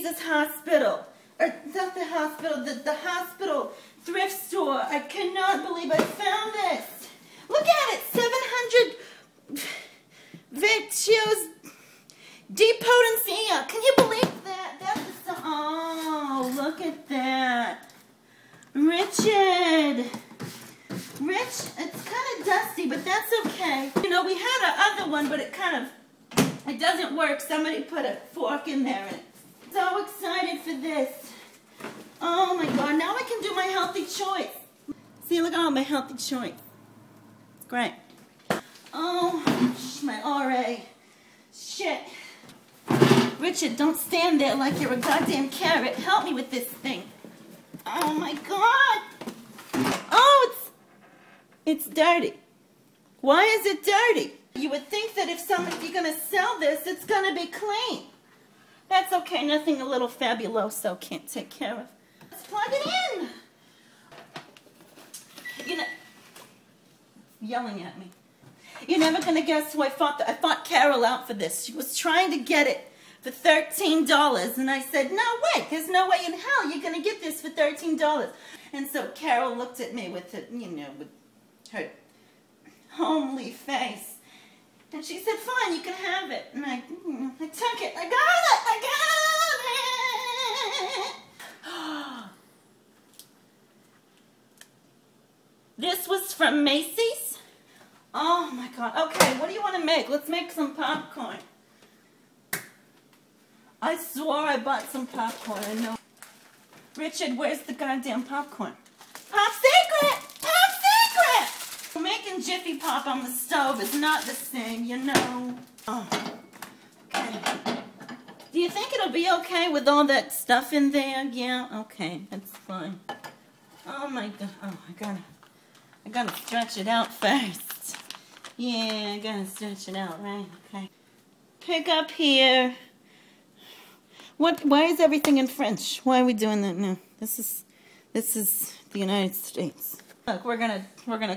Jesus Hospital. Or not the hospital, the hospital thrift store. I cannot believe I found this. Look at it, 700 Victuals Depotencia. Can you believe that? That's oh, look at that. Richard. Rich, it's kind of dusty, but that's okay. You know, we had our other one, but it doesn't work. Somebody put a fork in there. And so excited for this. Oh my God, now I can do my healthy choice. See, look at all my healthy choice. It's great. Oh, my RA. Shit. Richard, don't stand there like you're a goddamn carrot. Help me with this thing. Oh my God. Oh, it's dirty. Why is it dirty? You would think that if you're going to sell this, it's going to be clean. That's okay. Nothing a little fabuloso can't take care of. Let's plug it in. You know, yelling at me. You're never going to guess who I fought Carol out for this. She was trying to get it for $13. And I said, no way. There's no way in hell you're going to get this for $13. And so Carol looked at me with, with her homely face. And she said, fine, you can have it. And I took it. I got it. I got it. This was from Macy's. Oh, my God. Okay, what do you want to make? Let's make some popcorn. I swore I bought some popcorn. I know. Richard, where's the goddamn popcorn? Pop secret! Pop secret! Making Jiffy Pop on the stove is not the same, you know. Oh, okay. Do you think it'll be okay with all that stuff in there? Yeah, okay, that's fine. Oh my God, oh, I gotta stretch it out first. Yeah, I gotta stretch it out, right? Okay. Pick up here. Why is everything in French? Why are we doing that now? This is the United States. Look, we're gonna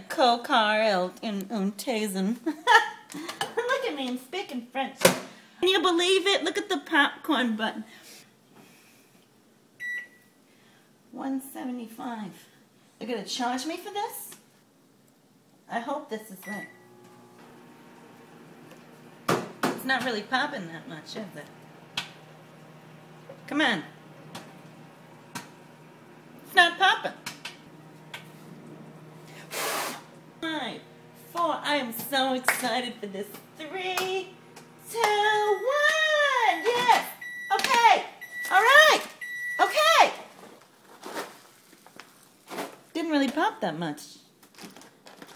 co-car un Tazen. Look at me, I'm speaking French. Can you believe it? Look at the popcorn button. $1.75. They're gonna charge me for this? I hope this is right. It's not really popping that much, is it? Come on. It's not popping. 5, 4. I am so excited for this. 3, 2, 1. Yes. Okay. All right. Okay. Didn't really pop that much.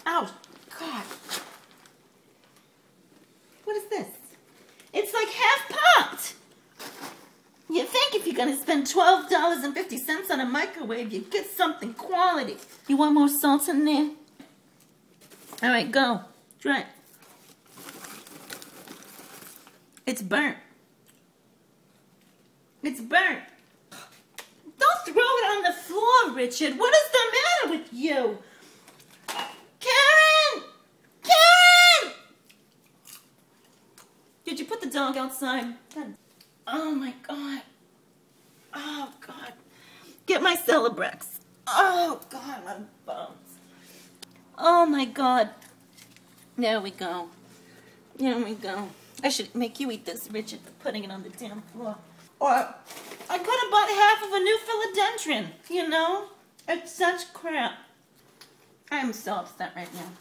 Oh, God. What is this? It's like half popped. You think if you're going to spend $12.50 on a microwave, you get something quality. You want more salt in there? All right, go. Try it. It's burnt. It's burnt. Don't throw it on the floor, Richard. What is the matter with you? Karen! Karen! Did you put the dog outside? Oh, my God. Oh, God. Get my Celebrex. Oh, God, my bones. Oh, my God. There we go. There we go. I should make you eat this, Richard, for putting it on the damn floor. Or I could have bought half of a new philodendron, you know? It's such crap. I am so upset right now.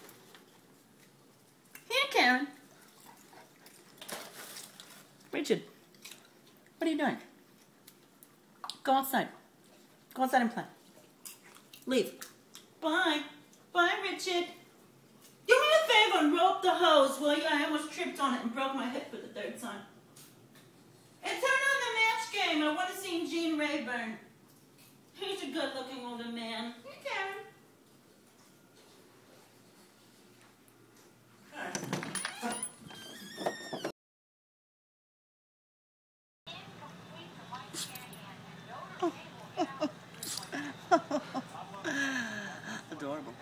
Here, Karen. Richard. What are you doing? Go outside. Go outside and play. Leave. Bye. Bye, Richard. Do me a favor and rope the hose, will you? I almost tripped on it and broke my hip for the 3rd time. And turn on the match game. I want to see Gene Rayburn. He's a good-looking older man. Hey, Karen. Adorable.